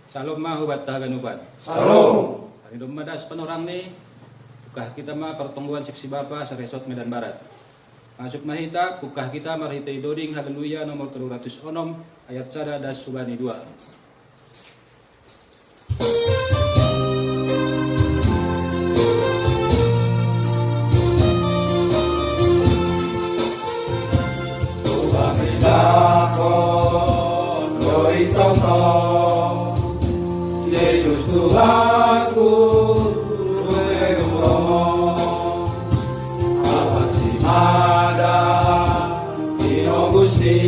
Salom ma hubat taganupan. Salom. Hari Domadas panorang ni kukah kita ma pertemuan seksi Bapa Saresot Medan Barat. Masuk mahita kukah kita marhita idoding haleluya nomor 306 ayat sada das subani 2. Yesus Tuhanku, awat si mada ino gusti,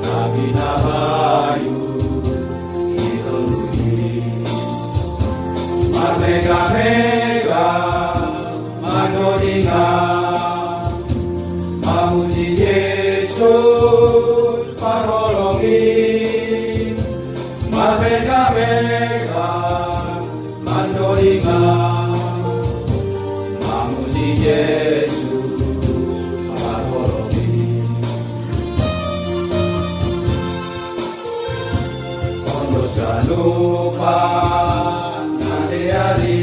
nabi nabayu ituluhi, mega mega manodinga, mamuji Yesus parolongi. Mega mega mandolinga mamuji Yesus parolongi. Ondo jalupa nade-ade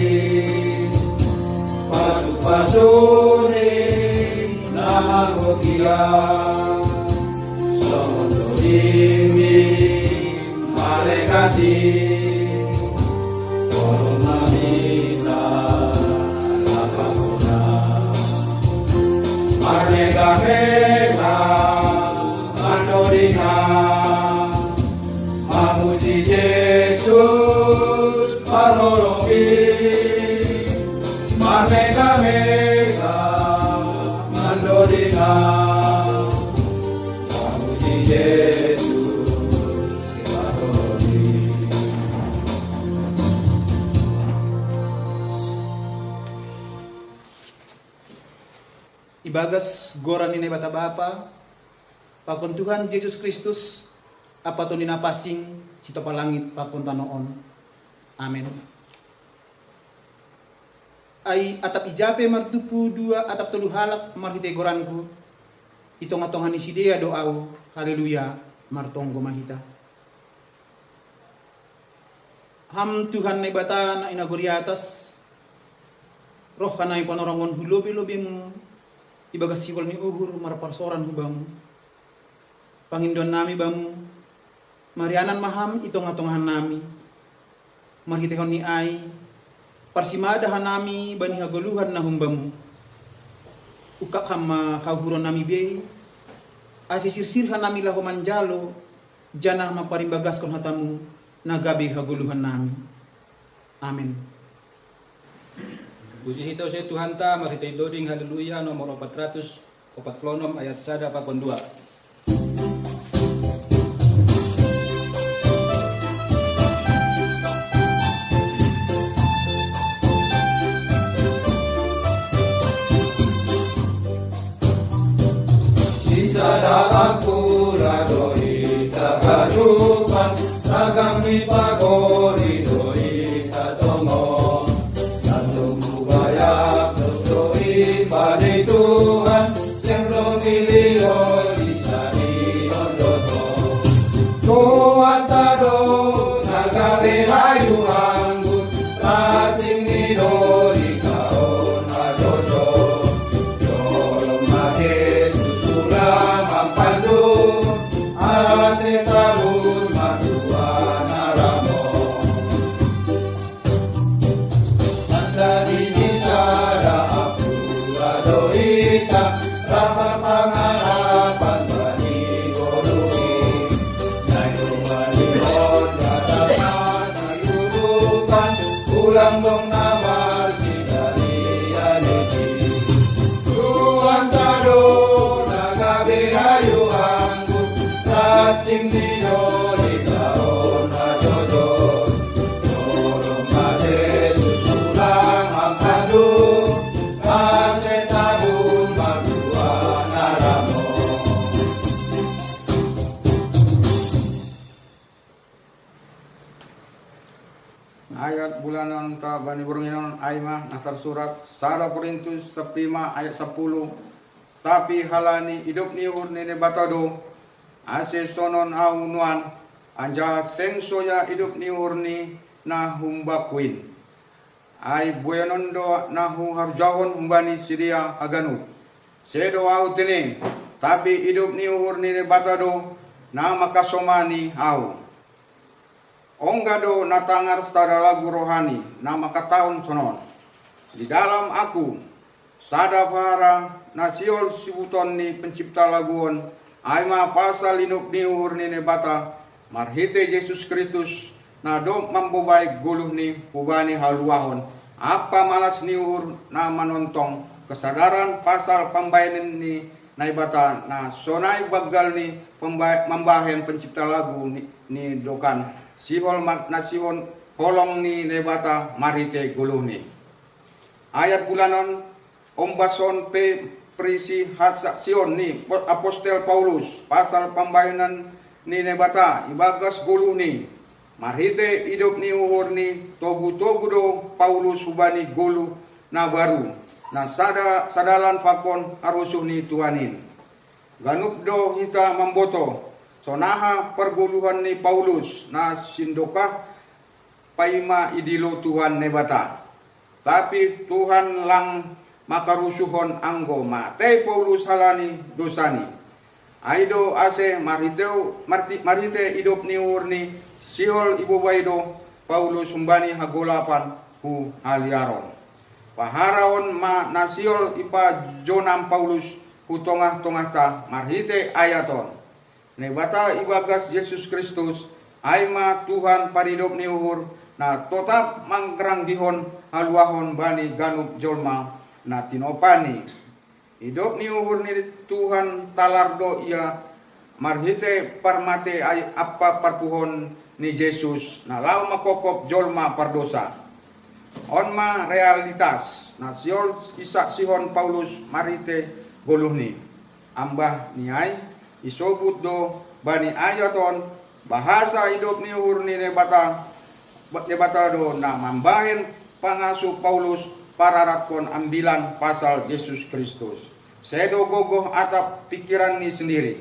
pasu-pasune namagokia somondo dimi malekati corona mita lapakuna mega mega mandoringa mamuji Yesus parolongi mega mega mandoringa mamuji Yesus. Ibagas goran ini bata Bapa, pakon Tuhan Yesus Kristus, apa to ninapasing sito palangit pakon tanoon. Amen. Ay atap ijape martupu dua atap telu halak marhite goranku. Itong-atongan isidea doau, haleluya, martonggo mahita. Ham Tuhan na ibata na inaguri atas, roh kanay panorangon hulobi-lobi mo, ibagas siwal ni uhur maraparsoran hubamu. Pangindon nami bamu, marianan maham itong-atongan nami. Marhitekon ni ay, parsimadahan nami bani hagoluhan na humbamu. Ukak hama kahuron nami bey, asisirsirhan nami lahu manjalo, janah maparimbagas kon hatamu, nagabi haguluhan nami. Amen. Puji hitaw sa Tuhan ta marhita idoding haleluya nomor 446 ayat sada pakon 2. Dalam pura doi tagadukan sagam ni pagori doi tatongo langsung bubaya doi pada Tuhan yang romilio disari ondoto Tuhan tado nagabe hayu anggut rating ni doi kaon adodo yolong mage Asetabun maduana ramo Nanda dinisara apura doita Rama pangarapan bani golui Nayu malihon ratapan nayurukan Ulang dong namar sidari aniki Tuhan tado nagabe hayu Cing di doli kaon ajojo Dorong kade susulang angkadu Kase tabun maduan aramo Ayat bulanan ta bani burunginon aimah nasar surat 1 Korintus 5 ayat 10. Tapi halani hidup niur nene batado ase sonon au nuan anja sensoya hidup ni urni na humbakuin. Ai buenondo na harjahon humbani siria aganu. Sedo au tene, tapi hidup ni urni ne batado na makasomani au. Onggado natangar sada lagu rohani na makataun sonon. Di dalam aku sada para nasiol sibuton ni pencipta laguon aima pasal inup ni urni ne bata marhite Yesus Kristus na do mambobai guluh ni pubani haluahon apa malas ni ur na manontong kesadaran pasal pambayanan ni naibata na sonai bagal ni membahen pencipta lagu ni dokan sihol na sihon holong ni naibata marhite guluh ni ayat bulanon ombason pe prisi hasasion ni apostel Paulus pasal pambayanan ni nebata ibagas gulu ni marhite hidup ni uhur ni togu-togu do Paulus hubani gulu na baru na sadalan pakon arusuh ni Tuhanin ganup do hita mamboto sonaha perguluhan ni Paulus na sindokah paima idilo Tuhan nebata tapi Tuhan lang makarusuhon anggo mate Paulus halani dosani aido ase marhite hidup ni urni sihol ibu baido Paulus humbani hagolapan hu haliaron paharaon ma nasiol ipa jonam Paulus hu tongah-tongah ta marhite ayaton nebata ibagas Yesus Kristus aima Tuhan paridup ni uhur na tetap mangranggihon haluahon bani ganup jolma na tinopani hidup ni uhur ni Tuhan talardo ia marhite parmate ay apa parpuhon ni Yesus na lau makokop jolma pardosa onma realitas na siol isak sihon Paulus marhite goluh ni ambah ni ay isobut do bani ayaton bahasa hidup ni uhur ni nebata do na mambahin pangasuh Paulus pararatkon ambilan pasal Yesus Kristus. Sedo gogoh atap pikiran ni sendiri.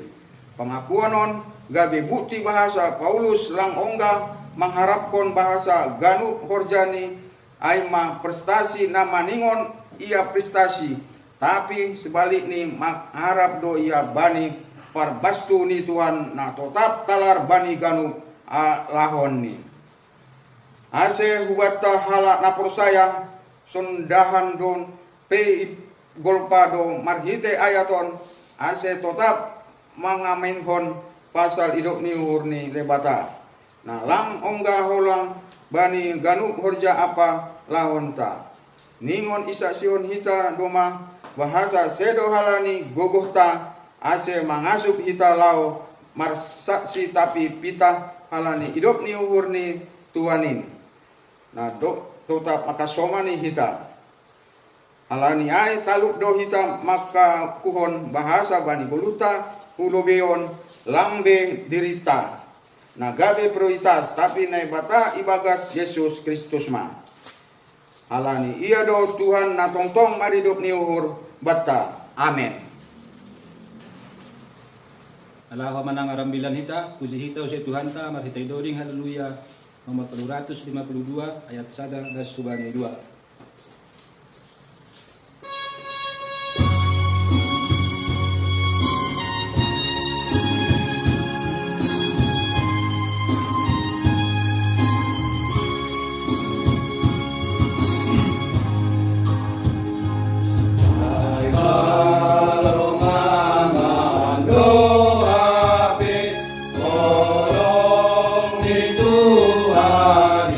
Pengakuanon gabe bukti bahasa Paulus lang ongga mengharapkan bahasa ganu horjani aima prestasi nama ningon ia prestasi. Tapi sebalik ni mengharap do ia bani parbastu ni Tuhan na tetap talar bani ganu lahon ni. Ase hubata hala na persaya sundahan don pe golpado marhite ayaton ase tetap mangamenhon pasal hidup ni urni lebata na lam ongga holang bani ganu horja apa lahonta ningon isa sion hita doma bahasa sedo halani gogohta ase mangasup hita lao marsaksi tapi pita halani hidup ni urni tuanin na do tetap maka somani hita alani ay taluk do hita maka kuhon bahasa bani boluta ulobeon lambe dirita nagabe prioritas tapi nai bata ibagas Yesus Kristus ma alani iya do Tuhan na tongtong maridup ni uhur bata amen. Alaho manang arambilan hita puji hita usai Tuhan ta marhita idoding haleluya nomor 352 ayat 1 dan subani 2. Tuhan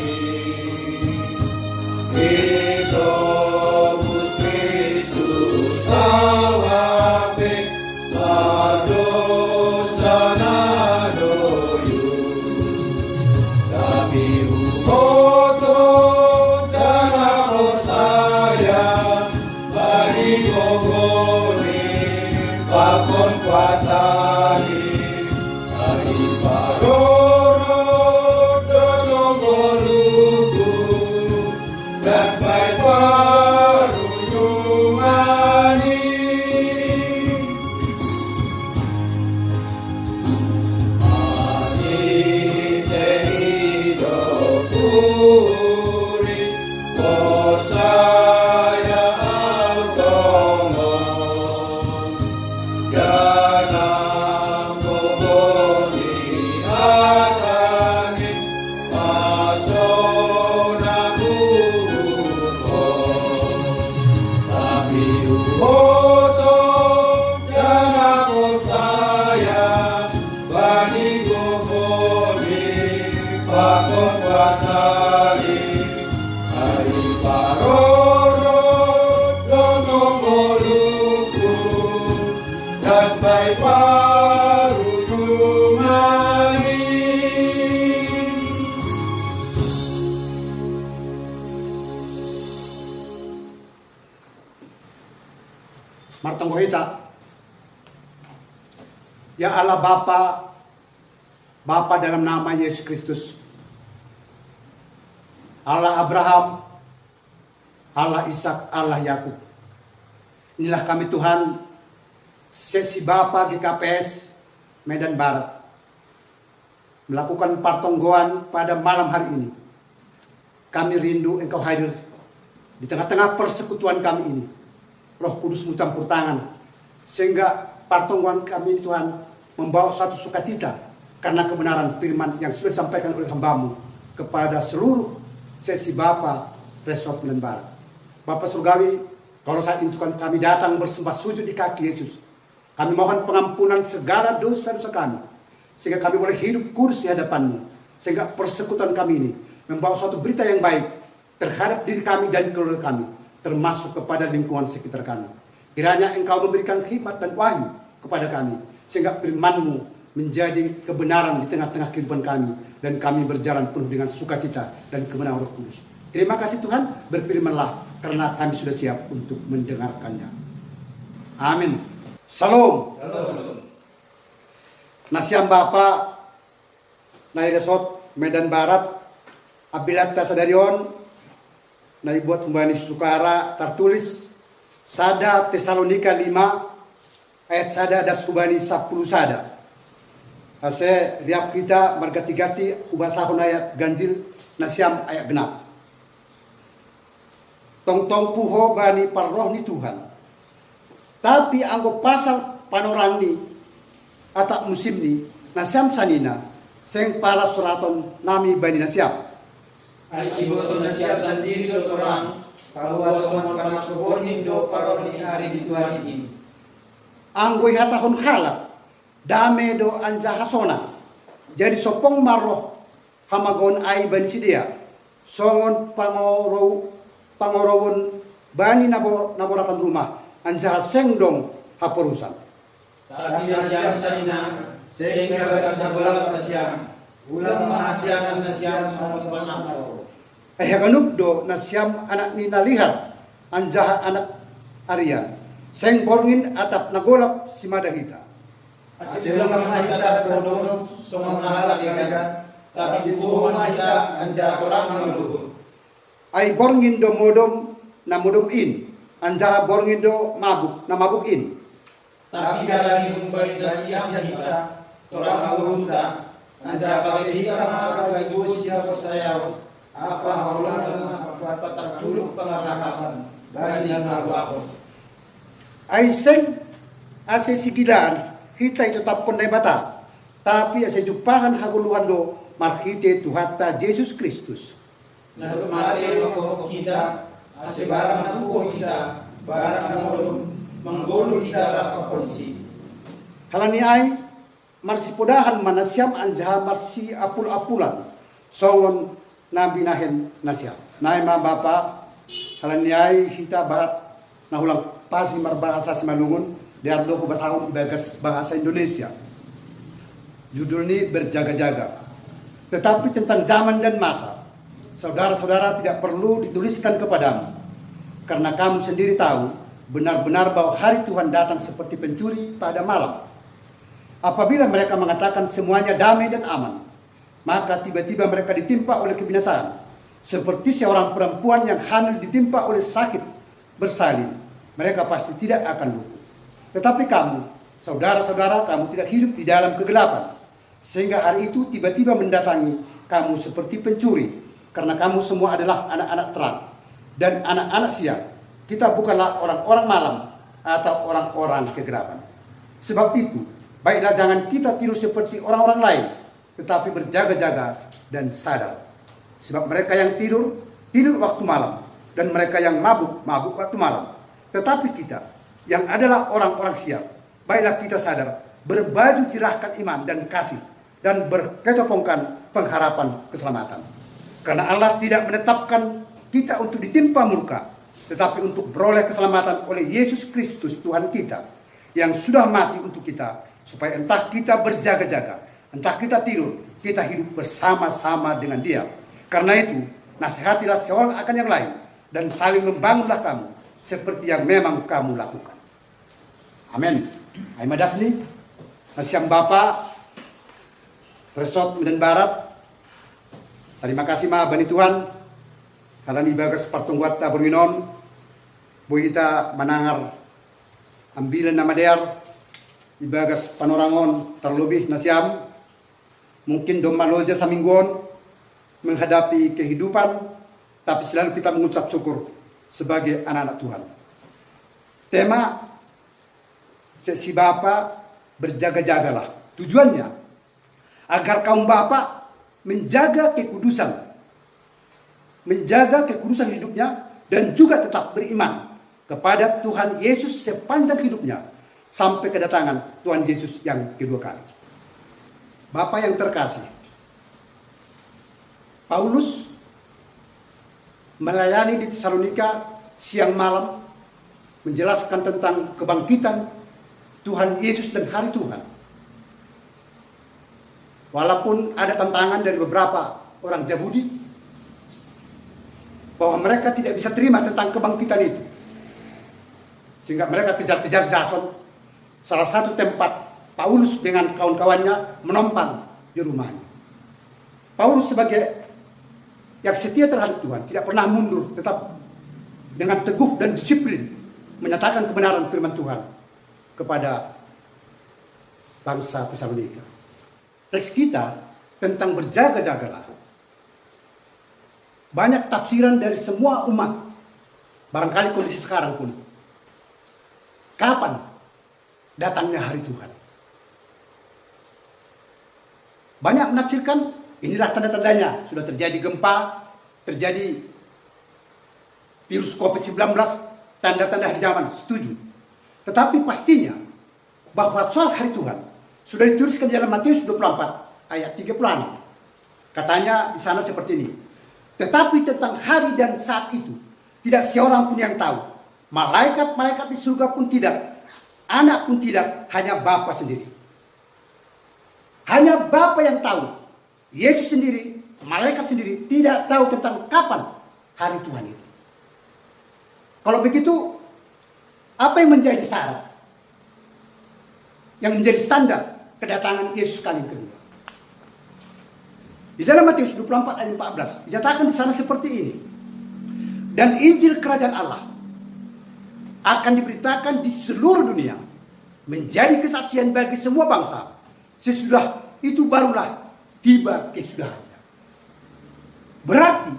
Mohita. Ya Allah Bapa dalam nama Yesus Kristus. Allah Abraham, Allah Ishak, Allah Yakub. Inilah kami Tuhan, sesi Bapa GKPS Medan Barat, melakukan pertonggoan pada malam hari ini. Kami rindu Engkau hadir di tengah-tengah persekutuan kami ini. Roh Kudus campur tangan, sehingga pertonggoan kami Tuhan membawa satu sukacita karena kebenaran firman yang sudah disampaikan oleh hamba-Mu kepada seluruh sesi Bapa Resort Medan Barat. Bapak Surgawi, kalau saat itu kan kami datang bersembah sujud di kaki Yesus, kami mohon pengampunan segala dosa-dosa kami, sehingga kami boleh hidup kudus di hadapan-Mu, sehingga persekutuan kami ini membawa suatu berita yang baik terhadap diri kami dan keluarga kami, termasuk kepada lingkungan sekitar kami. Kiranya Engkau memberikan hikmat dan wahyu kepada kami, sehingga firman-Mu menjadi kebenaran di tengah-tengah kehidupan kami, dan kami berjalan penuh dengan sukacita dan kebenaran Roh Kudus. Terima kasih Tuhan, berfirman-Lah karena kami sudah siap untuk mendengarkannya. Amin. Salam. Nasiam Bapa Nai Resort Medan Barat Abilat Tasadarion Nai buat pembani sukara tertulis Sada Tesalonika 5 ayat sada ada subani 10 sada. Ase riap kita margati-gati ubasahon ayat ganjil nasiam ayat genap. Tong-tong puho bani parroh ni Tuhan. Tapi anggo pasal panorang ni atak musim ni nasiam sanina seng para suraton nami bani nasiam. Ay iboto nasiam sendiri do torang bahwa soman kana kebornin do paroni hari di Tuhan ini. Anggo hatahon halak dame do anja hasona. Jadi sopong marroh hamagon ay bani sidia. Songon pangorowon bani naboratan rumah anja sengdong haporusan. Tapi nasiam sanina sehingga berasa bolang nasiam ulang mahasiangan nasiam sama panapro. Ganuk do nasiam anak ni nalihat anja anak Aryan. Seng borngin atap nagolap si madahita. Asik ulang mahita terdono sama mahala gagat tapi buho mahita anja orang maluhur. Ay borngin do modom na modom in anja borngin do mabuk na mabuk in. Tapi dalam humbay nasiam kita torang mahurunta anja pakai hika mga kagaguh siya persayaw apa haulan apa patagtulog pangarakapan bali mago ako. Ay seng ase sigilan hita itu tapon na bata tapi ase jupahan haguluhan do marhite tuhata Jesus Kristus. Nagmate ako kita ase barang nabuho kita barang namulong manggulo kita rapaponsi. Halani ay marsi podahan manasyam anja marsi apul-apulan songon nabinahen nasyam. Nay mga bapa halani ay hita barat nahulang pasi marbahasa si malungun diardo ko basahon ibagas bahasa Indonesia. Judul ini berjaga-jaga. Tetapi tentang zaman dan masa, saudara-saudara tidak perlu dituliskan kepadamu, karena kamu sendiri tahu benar-benar bahwa hari Tuhan datang seperti pencuri pada malam. Apabila mereka mengatakan semuanya damai dan aman, maka tiba-tiba mereka ditimpa oleh kebinasaan, seperti seorang perempuan yang hamil ditimpa oleh sakit bersalin. Mereka pasti tidak akan luput. Tetapi kamu, saudara-saudara, kamu tidak hidup di dalam kegelapan, sehingga hari itu tiba-tiba mendatangi kamu seperti pencuri, karena kamu semua adalah anak-anak terang dan anak-anak siang. Kita bukanlah orang-orang malam atau orang-orang kegelapan. Sebab itu, baiklah jangan kita tidur seperti orang-orang lain, tetapi berjaga-jaga dan sadar. Sebab mereka yang tidur waktu malam, dan mereka yang mabuk waktu malam. Tetapi kita yang adalah orang-orang siap, baiklah kita sadar, berbaju cerahkan iman dan kasih, dan berkecopongkan pengharapan keselamatan. Karena Allah tidak menetapkan kita untuk ditimpa murka, tetapi untuk beroleh keselamatan oleh Yesus Kristus Tuhan kita, yang sudah mati untuk kita, supaya entah kita berjaga-jaga, entah kita tidur, kita hidup bersama-sama dengan Dia. Karena itu, nasihatilah seorang akan yang lain, dan saling membangunlah kamu, seperti yang memang kamu lakukan. Amin. Aima dasni, nasiam Bapa, Resort Medan Barat. Terima kasih ma bani Tuhan. Halani bagas pertungguat ta berminon. Boy kita manangar ambilan nama dear. Ibagas panorangon terlebih nasiam. Mungkin doma loja saminggon menghadapi kehidupan, tapi selalu kita mengucap syukur sebagai anak-anak Tuhan. Tema si Bapa berjaga-jagalah. Tujuannya agar kaum Bapa menjaga kekudusan hidupnya dan juga tetap beriman kepada Tuhan Yesus sepanjang hidupnya sampai kedatangan Tuhan Yesus yang kedua kali. Bapak yang terkasih, Paulus melayani di Tesalonika siang malam menjelaskan tentang kebangkitan Tuhan Yesus dan hari Tuhan. Walaupun ada tantangan dari beberapa orang Yahudi bahwa mereka tidak bisa terima tentang kebangkitan itu, sehingga mereka kejar-kejar Jason. Salah satu tempat Paulus dengan kawan-kawannya menompang di rumahnya. Paulus sebagai yang setia terhadap Tuhan tidak pernah mundur, tetap dengan teguh dan disiplin menyatakan kebenaran firman Tuhan kepada bangsa Tesalonika. Teks kita tentang berjaga-jagalah. Banyak tafsiran dari semua umat. Barangkali kondisi sekarang pun. Kapan datangnya hari Tuhan? Banyak menafsirkan inilah tanda-tandanya. Sudah terjadi gempa, terjadi virus COVID-19, tanda-tanda hari zaman. Setuju. Tetapi pastinya bahwa soal hari Tuhan sudah dituliskan di dalam Matius 24 ayat 36. Katanya di sana seperti ini. Tetapi tentang hari dan saat itu tidak seorang pun yang tahu. Malaikat-malaikat di surga pun tidak. Anak pun tidak. Hanya Bapa sendiri. Hanya Bapa yang tahu. Yesus sendiri, malaikat sendiri tidak tahu tentang kapan hari Tuhan itu. Kalau begitu, apa yang menjadi syarat? Yang menjadi standar kedatangan Yesus kali kedua. Di dalam Matius 24 ayat 14 dinyatakan di sana seperti ini. Dan Injil Kerajaan Allah akan diberitakan di seluruh dunia menjadi kesaksian bagi semua bangsa. Sesudah itu barulah tiba kesudahannya. Berarti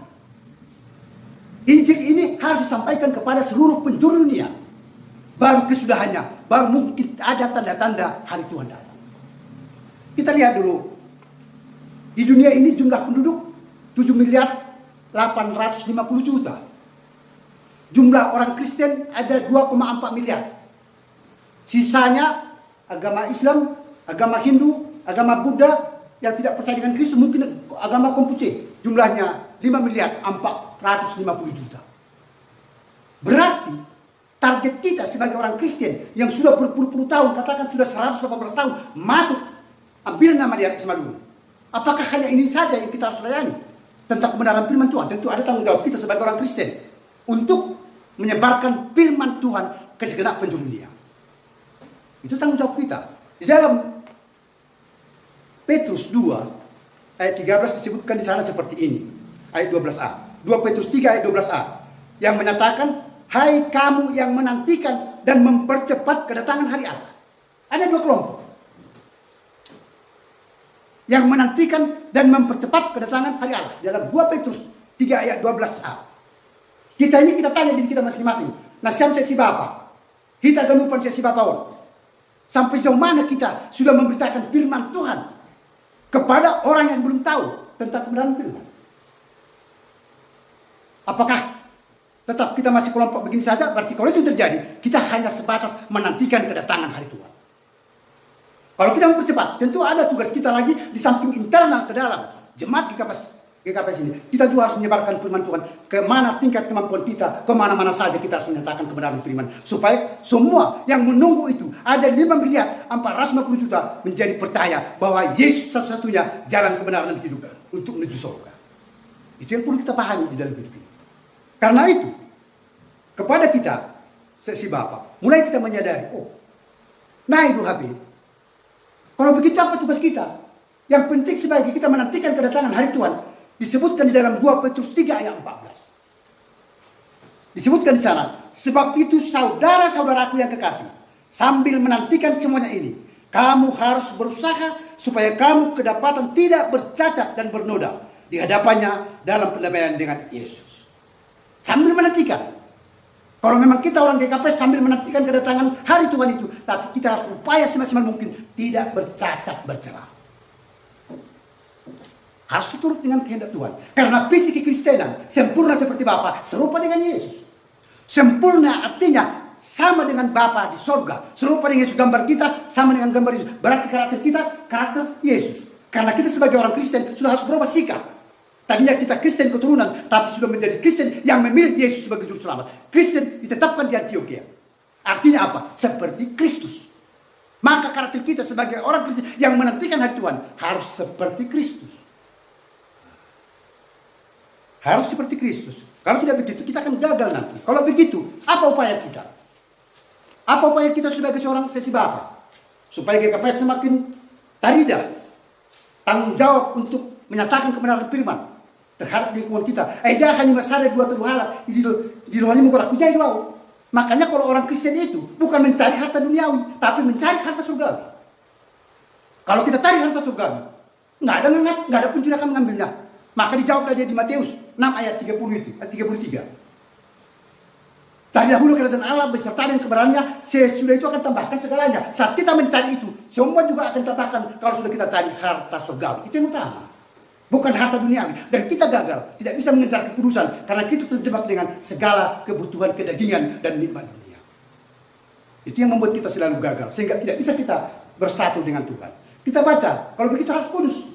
Injil ini harus disampaikan kepada seluruh penjuru dunia. Baru kesudahannya, baru mungkin ada tanda-tanda hari Tuhan datang. Kita lihat dulu. Di dunia ini jumlah penduduk 7.850 juta. Jumlah orang Kristen ada 2,4 miliar. Sisanya agama Islam, agama Hindu, agama Buddha yang tidak percaya dengan Kristus, mungkin agama Konghucu. Jumlahnya 5.450 juta. Berarti target kita sebagai orang Kristen yang sudah berpuluh-puluh tahun, katakan sudah 118 tahun, masuk ambil nama dia Ismail. Apakah hanya ini saja yang kita harus layani tentang kebenaran firman Tuhan? Tentu ada tanggung jawab kita sebagai orang Kristen untuk menyebarkan firman Tuhan ke segenap penjuru dunia. Itu tanggung jawab kita. Di dalam Petrus 2 ayat 13 disebutkan di sana seperti ini. Ayat 12a. 2 Petrus 3 ayat 12a. Yang menyatakan, hai kamu yang menantikan dan mempercepat kedatangan hari Allah. Ada dua kelompok. Yang menantikan dan mempercepat kedatangan hari Allah. Dalam 2 Petrus 3 ayat 12a. Kita tanya diri kita masing-masing. Nasiam si Bapa. Kita ganupan si Bapa. Sampai sejauh mana kita sudah memberitakan firman Tuhan kepada orang yang belum tahu tentang kebenaran firman. Apakah tetap kita masih kelompok begini saja? Berarti kalau itu terjadi, kita hanya sebatas menantikan kedatangan hari Tuhan. Kalau kita mempercepat, tentu ada tugas kita lagi di samping internal ke dalam jemaat GKPS ini. Kita juga harus menyebarkan firman Tuhan kemana tingkat kemampuan kita, kemana-mana saja kita harus menyatakan kebenaran firman. Supaya semua yang menunggu itu, ada 5.450 juta menjadi percaya bahwa Yesus satu-satunya jalan kebenaran dan hidup untuk menuju surga. Itu yang perlu kita pahami di dalam hidup ini. Karena itu, kepada kita, seksi Bapak, mulai kita menyadari, Nah itu HP. Kalau begitu apa tugas kita? Yang penting sebagai kita menantikan kedatangan hari Tuhan. Disebutkan di dalam 2 Petrus 3 ayat 14. Disebutkan di sana. Sebab itu saudara-saudaraku yang kekasih. Sambil menantikan semuanya ini. Kamu harus berusaha supaya kamu kedapatan tidak bercacat dan bernoda di hadapannya dalam pendamaian dengan Yesus. Sambil menantikan. Kalau memang kita orang GKP sambil menantikan kedatangan hari Tuhan itu, tapi kita harus upaya semaksimal mungkin tidak bercacat bercela. Harus turut dengan kehendak Tuhan. Karena visi kekristenan sempurna seperti Bapa, serupa dengan Yesus. Sempurna artinya sama dengan Bapa di sorga. Serupa dengan Yesus, gambar kita sama dengan gambar Yesus. Berarti karakter kita karakter Yesus. Karena kita sebagai orang Kristen sudah harus berubah sikap. Tadinya kita Kristen keturunan, tapi sudah menjadi Kristen yang memilih Yesus sebagai juru selamat. Kristen ditetapkan di Antioquia. Artinya apa? Seperti Kristus. Maka karakter kita sebagai orang Kristen yang menantikan hari Tuhan harus seperti Kristus. Harus seperti Kristus. Kalau tidak begitu, kita akan gagal nanti. Kalau begitu, apa upaya kita? Apa upaya kita sebagai seorang sesi Bapa? Supaya GKP semakin tarida. Tanggung jawab untuk menyatakan kebenaran firman terhadap lingkungan kita. Jangan masare dua terbuhala di rohani mukora kujai dua. Makanya kalau orang Kristen itu bukan mencari harta duniawi, tapi mencari harta surgawi. Kalau kita cari harta surgawi, nggak ada pencuri akan mengambilnya. Maka dijawab dia di Matius 6 ayat 30 itu, ayat 33. Cari dahulu kerajaan Allah beserta dengan kebenarannya, sesudah itu akan tambahkan segalanya. Saat kita mencari itu, semua juga akan tambahkan kalau sudah kita cari harta surgawi. Itu yang utama. Bukan harta duniawi. Dan kita gagal, tidak bisa mengejar kekudusan karena kita terjebak dengan segala kebutuhan kedagingan dan nikmat dunia. Itu yang membuat kita selalu gagal, sehingga tidak bisa kita bersatu dengan Tuhan. Kita baca, kalau begitu harus kudus.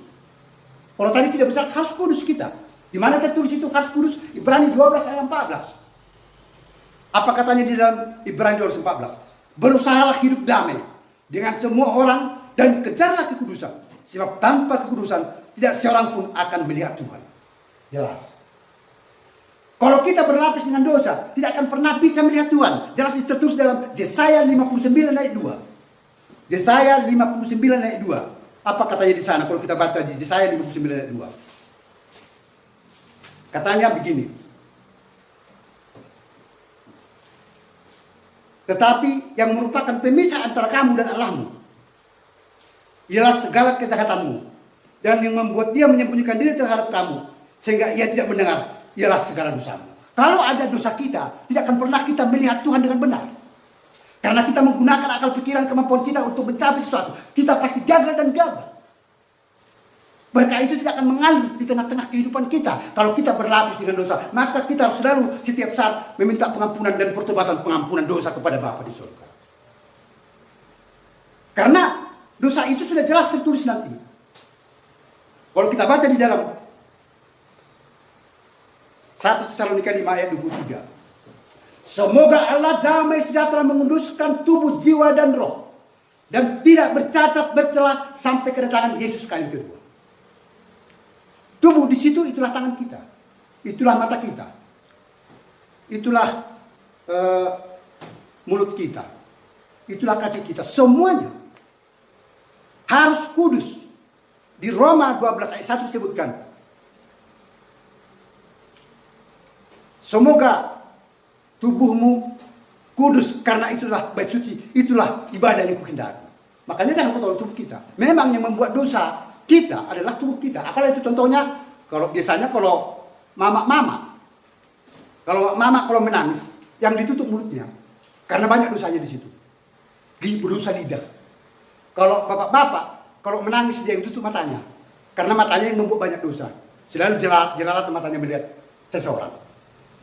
Kalau tadi tidak bersatu, harus kudus kita. Di mana tertulis itu harus kudus? Ibrani 12 ayat 14. Apa katanya di dalam Ibrani 12:14? Berusahalah hidup damai dengan semua orang dan kejarlah kekudusan. Sebab tanpa kekudusan tidak seorang pun akan melihat Tuhan. Jelas. Kalau kita berlapis dengan dosa, tidak akan pernah bisa melihat Tuhan. Jelas tertulis dalam Yesaya 59 ayat 2. Yesaya 59 ayat 2. Apa katanya di sana kalau kita baca di Yesaya 59 ayat 2? Katanya begini. Tetapi yang merupakan pemisah antara kamu dan Allahmu ialah segala kejahatanmu, dan yang membuat dia menyembunyikan diri terhadap kamu sehingga ia tidak mendengar ialah segala dosamu. Kalau ada dosa kita, tidak akan pernah kita melihat Tuhan dengan benar. Karena kita menggunakan akal pikiran kemampuan kita untuk mencapai sesuatu, kita pasti gagal dan gagal. Berkah itu tidak akan mengalir di tengah-tengah kehidupan kita. Kalau kita berlapis dengan dosa, maka kita harus selalu setiap saat meminta pengampunan dan pertobatan pengampunan dosa kepada Bapa di surga. Karena dosa itu sudah jelas tertulis nanti. Kalau kita baca di dalam 1 Tesalonika 5 ayat 23. Semoga Allah damai sejahtera menguduskan tubuh, jiwa, dan roh. Dan tidak bercacat bercela sampai kedatangan Yesus kali kedua. Tubuh di situ itulah tangan kita. Itulah mata kita. Itulah mulut kita. Itulah kaki kita. Semuanya harus kudus. Di Roma 12 ayat 1 disebutkan. Semoga tubuhmu kudus karena itulah bait suci. Itulah ibadah yang kuhendaki. Makanya jangan kotor tubuh kita. Memang yang membuat dosa kita adalah tubuh kita. Apalagi itu contohnya, biasanya kalau mama kalau menangis, yang ditutup mulutnya karena banyak dosanya di situ. Di berdosa lidah. Kalau bapak-bapak kalau menangis dia yang tutup matanya karena matanya yang membuat banyak dosa. Selalu jelalat matanya melihat seseorang.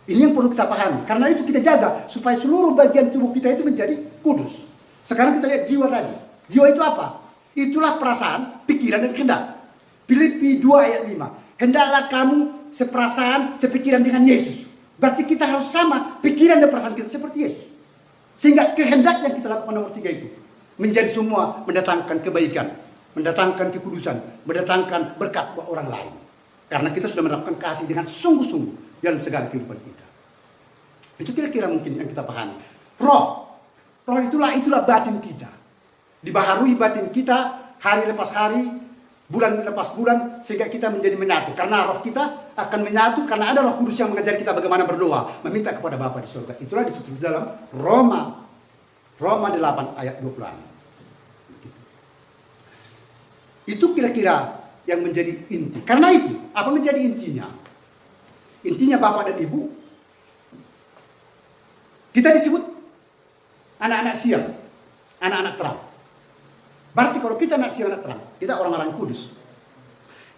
Ini yang perlu kita pahami. Karena itu kita jaga supaya seluruh bagian tubuh kita itu menjadi kudus. Sekarang kita lihat jiwa tadi. Jiwa itu apa? Itulah perasaan, pikiran, dan kehendak. Filipi 2 ayat 5. Hendaklah kamu seperasaan, sepikiran dengan Yesus. Berarti kita harus sama pikiran dan perasaan kita seperti Yesus. Sehingga kehendak yang kita lakukan nomor 3 itu menjadi semua mendatangkan kebaikan, mendatangkan kekudusan, mendatangkan berkat buat orang lain. Karena kita sudah mendapatkan kasih dengan sungguh-sungguh dalam segala kehidupan kita. Itu kira-kira mungkin yang kita pahami. Roh itulah batin kita. dibaharui batin kita hari lepas hari, bulan lepas bulan, sehingga kita menjadi menyatu. Karena roh kita akan menyatu karena ada Roh Kudus yang mengajari kita bagaimana berdoa, meminta kepada Bapa di surga. Itulah ditulis dalam Roma 8 ayat 26. Itu kira-kira yang menjadi inti. Karena itu, apa menjadi intinya? Intinya Bapak dan Ibu, kita disebut anak-anak siang, anak-anak terang. Berarti kalau kita anak siang, anak terang, kita orang-orang kudus.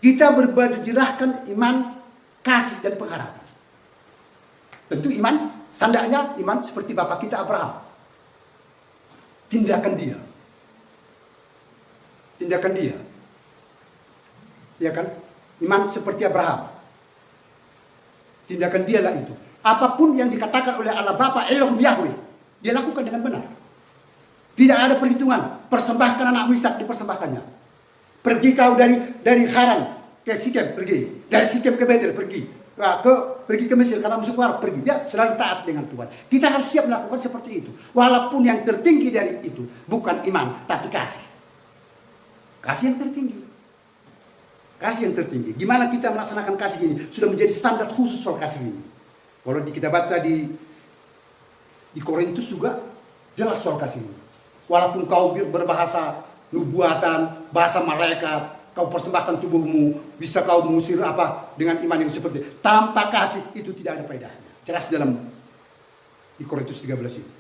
Kita berbaju jerahkan iman, kasih, dan pengharapan. Tentu iman, standarnya iman seperti Bapak kita Abraham. Tindakan dia. Ya kan? Iman seperti Abraham. Tindakan dialah itu. Apapun yang dikatakan oleh Allah Bapa Elohim Yahweh, dia lakukan dengan benar. Tidak ada perhitungan. Persembahkan anak Ishak, dipersembahkannya. Pergi kau dari Haran ke Sikem, pergi. Dari Sikem ke Betel, pergi. Pergi ke Mesir karena musuh Farao, pergi. Dia selalu taat dengan Tuhan. Kita harus siap melakukan seperti itu. Walaupun yang tertinggi dari itu bukan iman, tapi kasih. Kasih yang tertinggi. Kasih yang tertinggi. Gimana kita melaksanakan kasih ini? Sudah menjadi standar khusus soal kasih ini. Kalau kita baca di Korintus juga jelas soal kasih ini. Walaupun kau berbahasa nubuatan, bahasa malaikat, kau persembahkan tubuhmu, bisa kau mengusir apa dengan iman yang seperti itu. Tanpa kasih itu tidak ada faedahnya. Jelas dalam di Korintus 13 ini.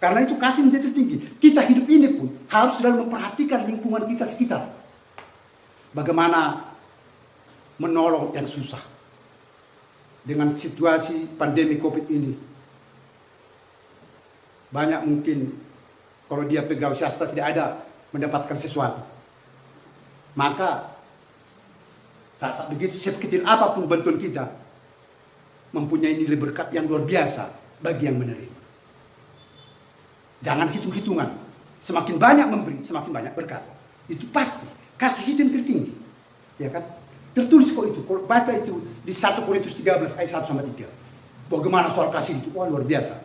Karena itu kasih menjadi tertinggi. Kita hidup ini pun harus selalu memperhatikan lingkungan kita sekitar. Bagaimana menolong yang susah. Dengan situasi pandemi COVID ini. Banyak mungkin kalau dia pegawai swasta tidak ada mendapatkan sesuatu. Maka saat begitu sekecil apapun bantuan kita mempunyai nilai berkat yang luar biasa bagi yang menerima. Jangan hitung-hitungan. Semakin banyak memberi, semakin banyak berkat. Itu pasti. Kasih itu yang tertinggi. Ya kan? Tertulis kok itu. Kalau baca itu di 1 Korintus 13 ayat 1-3. Bagaimana soal kasih itu? Wah, luar biasa.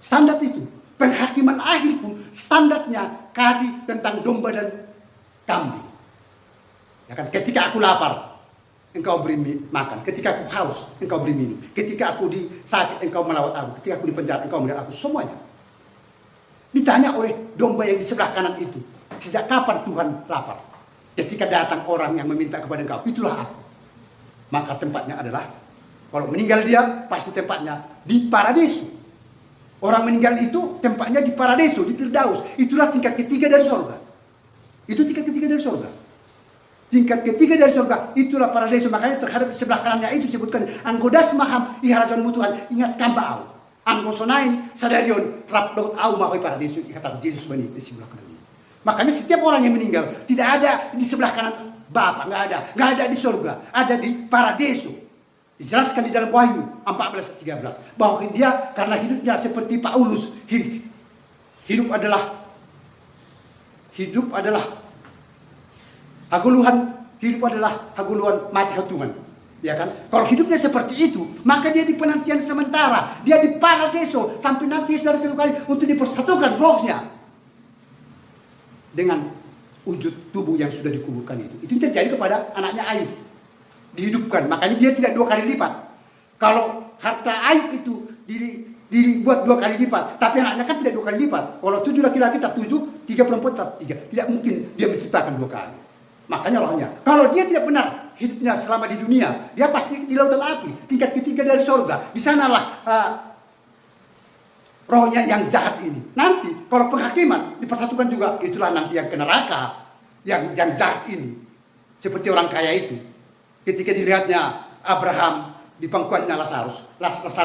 Standar itu. Penghakiman akhir pun standarnya kasih tentang domba dan kambing. Ya kan? Ketika aku lapar, engkau beri makan. Ketika aku haus, engkau beri minum. Ketika aku sakit, engkau melawat aku. Ketika aku di penjara, engkau melihat aku. Semuanya. Ditanya oleh domba yang di sebelah kanan itu, sejak kapan Tuhan lapar? Ketika datang orang yang meminta kepada engkau, itulah aku. Maka tempatnya adalah, kalau meninggal dia, pasti tempatnya di paradiso. Orang meninggal itu tempatnya di paradiso, di Firdaus. Itulah tingkat ketiga dari surga. Itu tingkat ketiga dari surga. Tingkat ketiga dari surga, itulah paradiso. Makanya terhadap sebelah kanannya itu disebutkan, Anggodas maham iharajon mutuhan, ingat kambau. Anggo sonain sadarion rap daud au mahoi paradiso, kata Yesus bani di sebelah kanan. Makanya setiap orang yang meninggal tidak ada di sebelah kanan Bapa, nggak ada di surga, ada di paradiso. Dijelaskan di dalam Wahyu 14:13 bahwa dia karena hidupnya seperti Paulus, hidup adalah haguluhan mati hitungan. Ya kan? Kalau hidupnya seperti itu, maka dia di penantian sementara, dia di paradiso sampai nanti saudara kali untuk dipersatukan rohnya dengan wujud tubuh yang sudah dikuburkan itu. Itu terjadi kepada anaknya Ayub. Dihidupkan, makanya dia tidak 2 kali lipat. Kalau harta Ayub itu dibuat 2 kali lipat, tapi anaknya kan tidak 2 kali lipat. Kalau 7 laki-laki tak 7, 3 perempuan tak 3. Tidak mungkin dia menciptakan 2 kali. Makanya rohnya. Kalau dia tidak benar hidupnya selama di dunia, dia pasti di lautan api, tingkat ketiga dari surga. Di sanalah rohnya yang jahat ini. Nanti kalau penghakiman dipersatukan juga, itulah nanti yang ke neraka, yang jahat ini. Seperti orang kaya itu. Ketika dilihatnya Abraham di pangkuannya Lazarus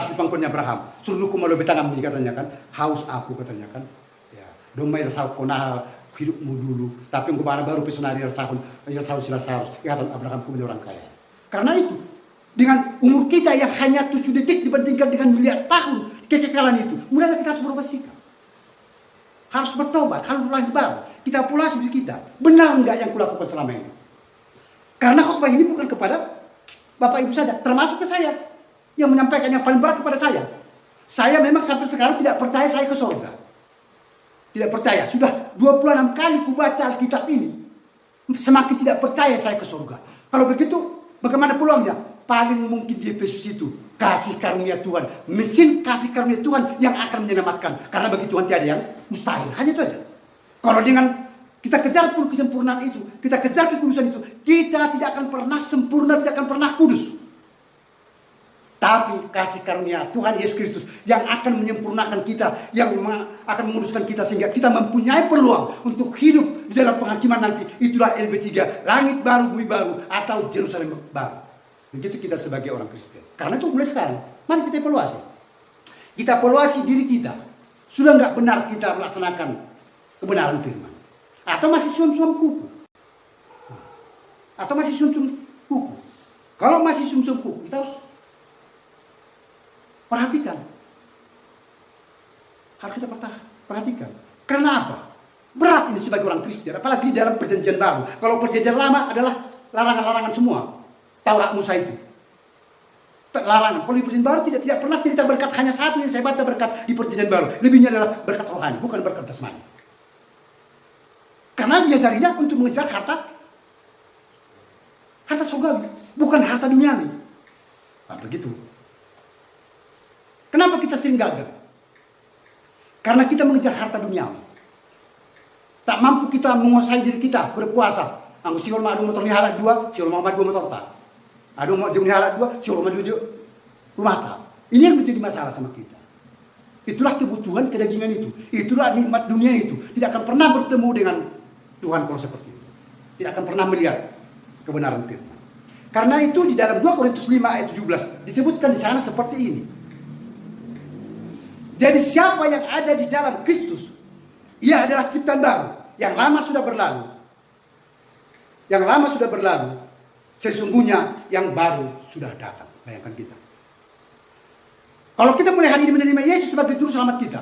di pangkuannya Abraham. Suruhku malu betangam ini katanya kan, haus aku katanya kan. Ya, domai rasau konah hidupmu dulu, tapi engkau baru pesonari rasahun Lazarus. Kata Abraham punya orang kaya. Karena itu, dengan umur kita yang hanya 7 detik dibandingkan dengan miliar tahun kekekalan itu, mulailah kita harus berubah sikap. Harus bertobat, harus lahir baru. Kita pulas diri kita. Benar enggak yang kulakukan selama ini? Karena khotbah ini bukan kepada Bapak Ibu saja, termasuk ke saya. Yang menyampaikan yang paling berat kepada saya. Saya memang sampai sekarang tidak percaya saya ke surga. tidak percaya. Sudah 26 kali ku baca Alkitab ini. Semakin tidak percaya saya ke surga. Kalau begitu, bagaimana peluangnya? Paling mungkin di Efesus itu kasih karunia Tuhan, mesin kasih karunia Tuhan yang akan menyelamatkan. Karena bagi Tuhan tiada yang mustahil. Hanya itu aja. Kalau dengan kita kejar pun kesempurnaan itu, kita kejar kekudusan itu, kita tidak akan pernah sempurna, tidak akan pernah kudus. Tapi kasih karunia Tuhan Yesus Kristus yang akan menyempurnakan kita, yang akan menguduskan kita sehingga kita mempunyai peluang untuk hidup di dalam penghakiman nanti. Itulah LB3, langit baru, bumi baru, atau Yerusalem baru. Begitu kita sebagai orang Kristen. Karena itu mulai sekarang, mari kita evaluasi. Kita evaluasi diri kita. Sudah nggak benar kita melaksanakan kebenaran firman? Atau masih sum-sum kuku? Atau masih sum-sum kuku? Kalau masih sum-sum kuku, kita harus perhatikan. Harus kita perhatikan. Karena apa? Berat ini sebagai orang Kristen. Apalagi dalam perjanjian baru. Kalau perjanjian lama adalah larangan-larangan semua. Taurat Musa itu. Larangan. Kalau di perjanjian baru tidak pernah cerita berkat. Hanya satu yang saya baca berkat di perjanjian baru. Lebihnya adalah berkat rohani. Bukan berkat jasmani. Karena diajarinya untuk mengejar harta surgawi. Bukan harta duniawi. Nah, begitu. Kenapa kita sering gagal? Karena kita mengejar harta duniawi. Tak mampu kita menguasai diri kita berpuasa. Anggo siol ma adu motor ni halak 2, siol ma 2 motor tak. Adu mo jum ni halak 2, siol ma 2 rumah tak. Ini yang menjadi masalah sama kita. Itulah kebutuhan kedagingan itu. Itulah nikmat dunia itu. Tidak akan pernah bertemu dengan Tuhan kalau seperti itu. Tidak akan pernah melihat kebenaran firman. Karena itu di dalam 2 Korintus 5 ayat 17 disebutkan di sana seperti ini. Jadi siapa yang ada di dalam Kristus, ia adalah ciptaan baru. Yang lama sudah berlalu. Yang lama sudah berlalu. Sesungguhnya yang baru sudah datang. Bayangkan kita. Kalau kita mulai hari ini menerima Yesus sebagai juru selamat kita,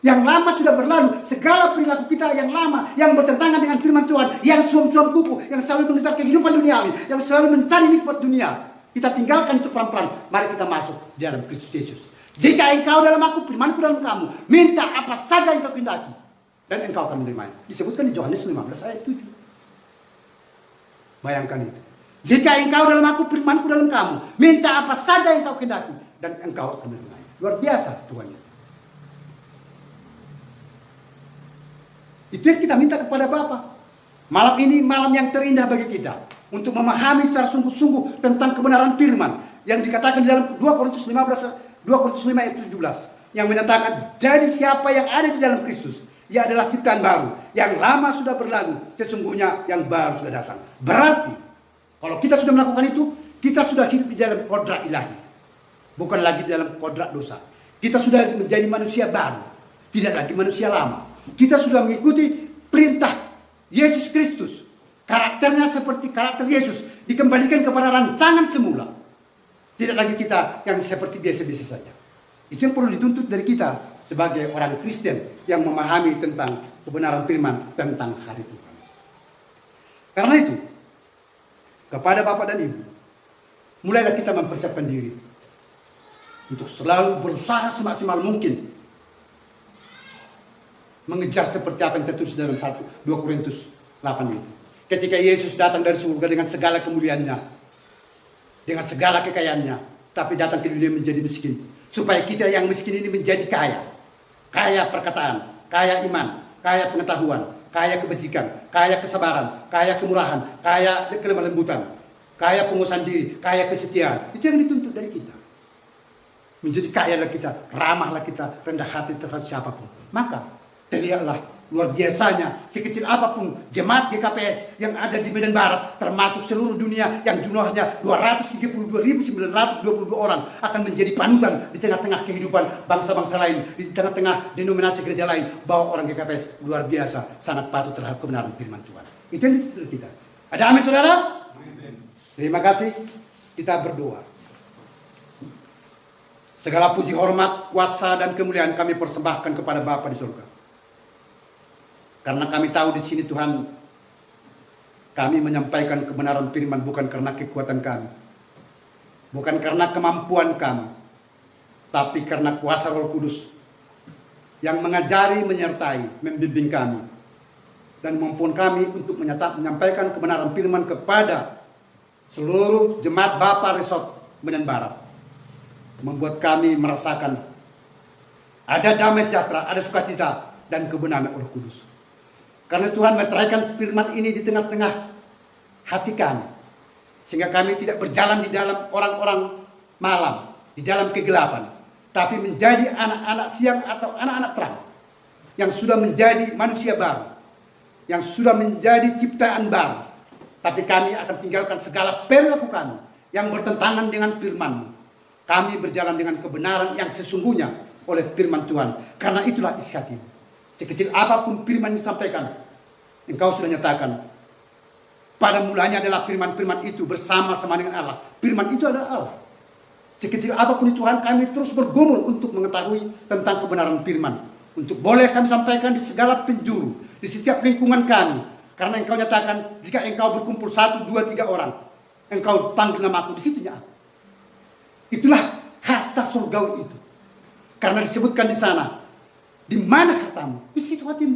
yang lama sudah berlalu, segala perilaku kita yang lama, yang bertentangan dengan firman Tuhan, yang suam-suam kupu, yang selalu mengejar kehidupan duniawi, yang selalu mencari nikmat dunia, kita tinggalkan itu pelan-pelan. Mari kita masuk di dalam Kristus Yesus. Jika engkau dalam aku, firmanku dalam kamu, minta apa saja yang kau kehendaki, dan engkau akan menerimanya. Disebutkan di Yohanes 15 ayat 7. Bayangkan itu. Jika engkau dalam aku, firmanku dalam kamu, minta apa saja yang kau kehendaki, dan engkau akan menerimanya. Luar biasa Tuhan. Itu yang kita minta kepada Bapa. Malam ini malam yang terindah bagi kita untuk memahami secara sungguh-sungguh tentang kebenaran firman yang dikatakan di dalam 2 Korintus 5 ayat 17 yang menyatakan, jadi siapa yang ada di dalam Kristus, ia adalah ciptaan baru, yang lama sudah berlalu, sesungguhnya yang baru sudah datang. Berarti kalau kita sudah melakukan itu, kita sudah hidup di dalam kodrat ilahi, bukan lagi di dalam kodrat dosa. Kita sudah menjadi manusia baru, tidak lagi manusia lama. Kita sudah mengikuti perintah Yesus Kristus. Karakternya seperti karakter Yesus, dikembalikan kepada rancangan semula. Tidak lagi kita yang seperti biasa-biasa saja. Itu yang perlu dituntut dari kita sebagai orang Kristen yang memahami tentang kebenaran firman tentang hari Tuhan. Karena itu, kepada Bapak dan Ibu, mulailah kita mempersiapkan diri untuk selalu berusaha semaksimal mungkin mengejar seperti apa yang tertulis dalam 2 Korintus 8 itu. Ketika Yesus datang dari surga dengan segala kemuliaannya, dengan segala kekayaannya, tapi datang ke dunia menjadi miskin, supaya kita yang miskin ini menjadi kaya. Kaya perkataan, kaya iman, kaya pengetahuan, kaya kebajikan, kaya kesabaran, kaya kemurahan, kaya kelemah lembutan, kaya penguasaan diri, kaya kesetiaan. Itu yang dituntut dari kita. Menjadi kayalah kita, ramahlah kita, rendah hati terhadap siapapun. Maka teriaklah luar biasanya, sekecil apapun jemaat GKPS yang ada di Medan Barat, termasuk seluruh dunia yang jumlahnya 232.922 orang, akan menjadi panutan di tengah-tengah kehidupan bangsa-bangsa lain, di tengah-tengah denominasi gereja lain, bahwa orang GKPS luar biasa, sangat patuh terhadap kebenaran firman Tuhan. Itu yang dituntut kita. Ada amin, saudara? Terima kasih. Kita berdoa. Segala puji, hormat, kuasa, dan kemuliaan kami persembahkan kepada Bapa di surga. Karena kami tahu di sini Tuhan, kami menyampaikan kebenaran firman bukan karena kekuatan kami, bukan karena kemampuan kami, tapi karena kuasa Roh Kudus yang mengajari, menyertai, membimbing kami, dan mampuan kami untuk menyampaikan kebenaran firman kepada seluruh jemaat Bapa Resort Medan Barat. Membuat kami merasakan ada damai sejahtera, ada sukacita, dan kebenaran Roh Kudus. Karena Tuhan meteraikan firman ini di tengah-tengah hati kami, sehingga kami tidak berjalan di dalam orang-orang malam, di dalam kegelapan, tapi menjadi anak-anak siang atau anak-anak terang, yang sudah menjadi manusia baru, yang sudah menjadi ciptaan baru. Tapi kami akan tinggalkan segala perilaku kami yang bertentangan dengan firman. Kami berjalan dengan kebenaran yang sesungguhnya oleh firman Tuhan. Karena itulah isi hati. Sekecil apapun firman disampaikan, engkau sudah nyatakan, pada mulanya adalah firman-firman itu bersama-sama dengan Allah. Firman itu adalah Allah. Sekecil apapun Tuhan, kami terus bergumul untuk mengetahui tentang kebenaran firman. Untuk boleh kami sampaikan di segala penjuru, di setiap lingkungan kami. Karena engkau nyatakan, jika engkau berkumpul 1, 2, 3 orang, engkau panggil namaku, di situnya aku. Itulah harta surgawi itu. Karena disebutkan di sana, di mana hartamu? Di situ hatimu.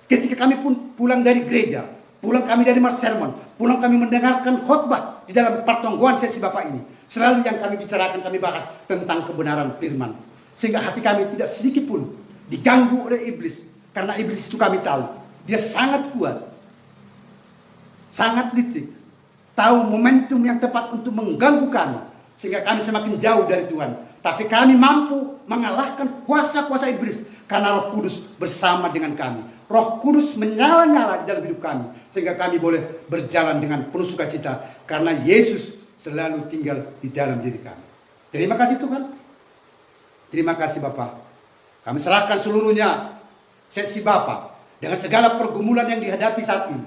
Ketika kami pun pulang dari gereja, pulang kami dari sermon, pulang kami mendengarkan khotbah di dalam pertongguan sesi Bapak ini, selalu yang kami bicarakan, kami bahas tentang kebenaran firman. Sehingga hati kami tidak sedikit pun diganggu oleh iblis. Karena iblis itu kami tahu, dia sangat kuat, sangat licik, tahu momentum yang tepat untuk mengganggu kami, sehingga kami semakin jauh dari Tuhan. Tapi kami mampu mengalahkan kuasa-kuasa iblis karena Roh Kudus bersama dengan kami. Roh Kudus menyala-nyala di dalam hidup kami, sehingga kami boleh berjalan dengan penuh sukacita karena Yesus selalu tinggal di dalam diri kami. Terima kasih Tuhan. Terima kasih Bapa. Kami serahkan seluruhnya sesi Bapa dengan segala pergumulan yang dihadapi saat ini.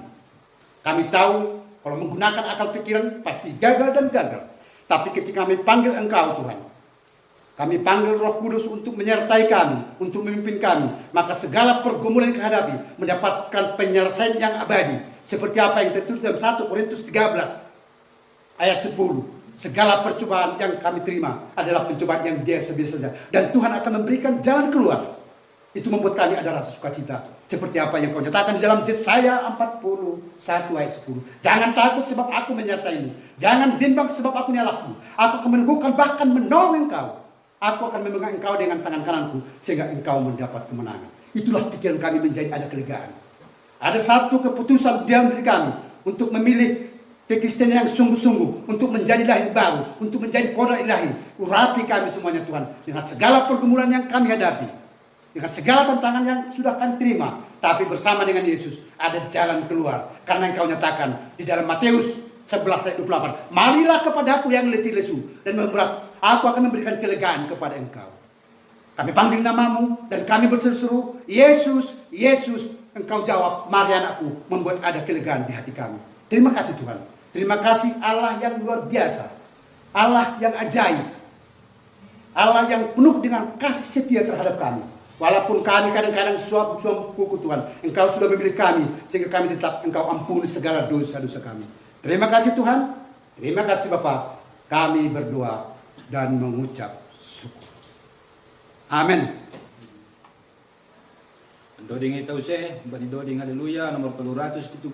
Kami tahu kalau menggunakan akal pikiran pasti gagal dan gagal. Tapi ketika kami panggil Engkau Tuhan, kami panggil Roh Kudus untuk menyertai kami, untuk memimpin kami, maka segala pergumulan yang kami mendapatkan penyelesaian yang abadi. Seperti apa yang tertulis dalam 1 Korintus 13 ayat 10. Segala percobaan yang kami terima adalah pencobaan yang biasa-biasa saja. Dan Tuhan akan memberikan jalan keluar. Itu membuat kami ada rasa sukacita. Seperti apa yang kau nyatakan di dalam Yesaya 41 ayat 10. Jangan takut sebab aku menyertaimu. Jangan bimbang sebab aku ni Allahmu. Aku akan meneguhkan bahkan menolong engkau. Aku akan memegang engkau dengan tangan kananku sehingga engkau mendapat kemenangan. Itulah pikiran kami menjadi ada kelegaan. Ada satu keputusan di dalam diri kami untuk memilih kekristenan yang sungguh-sungguh, untuk menjadi lahir baru, untuk menjadi kodrat ilahi. Urapi kami semuanya Tuhan dengan segala pergumulan yang kami hadapi, dengan segala tantangan yang sudah kami terima. Tapi bersama dengan Yesus ada jalan keluar. Karena engkau nyatakan di dalam Matius 11 ayat 28, marilah kepadaku yang letih lesu dan memberat, aku akan memberikan kelegaan kepada engkau. Kami panggil namamu dan kami berseru, Yesus, Yesus. Engkau jawab, mari anakku, membuat ada kelegaan di hati kami. Terima kasih Tuhan. Terima kasih Allah yang luar biasa, Allah yang ajaib, Allah yang penuh dengan kasih setia terhadap kami. Walaupun kami kadang-kadang suap-suap kuku Tuhan, engkau sudah memilih kami, sehingga kami tetap engkau ampuni segala dosa-dosa kami. Terima kasih Tuhan, terima kasih Bapa. Kami berdoa dan mengucap syukur. Amin. Doding itaw se, bani doding haleluya nomor 275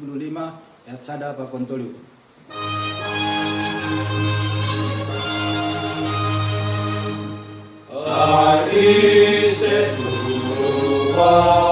ayat sada pa kontolu. Bye.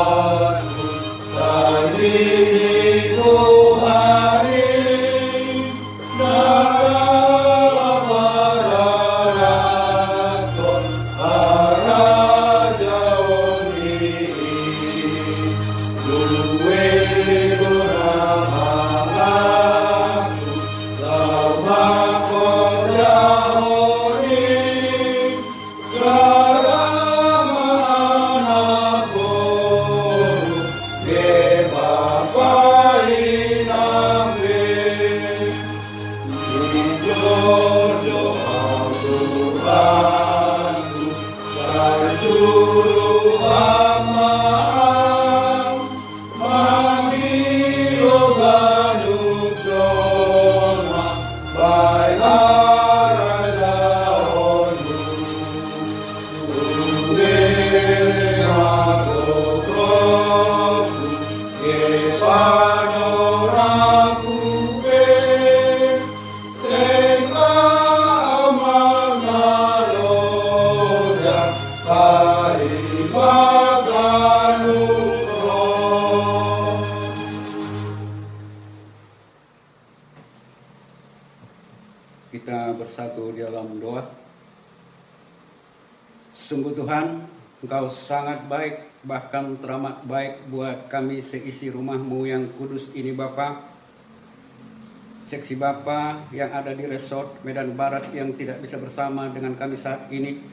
Kita bersatu di dalam doa. Sungguh Tuhan, Engkau sangat baik, bahkan teramat baik buat kami seisi rumah-Mu yang kudus ini Bapa. Seksi Bapa yang ada di resort Medan Barat yang tidak bisa bersama dengan kami saat ini.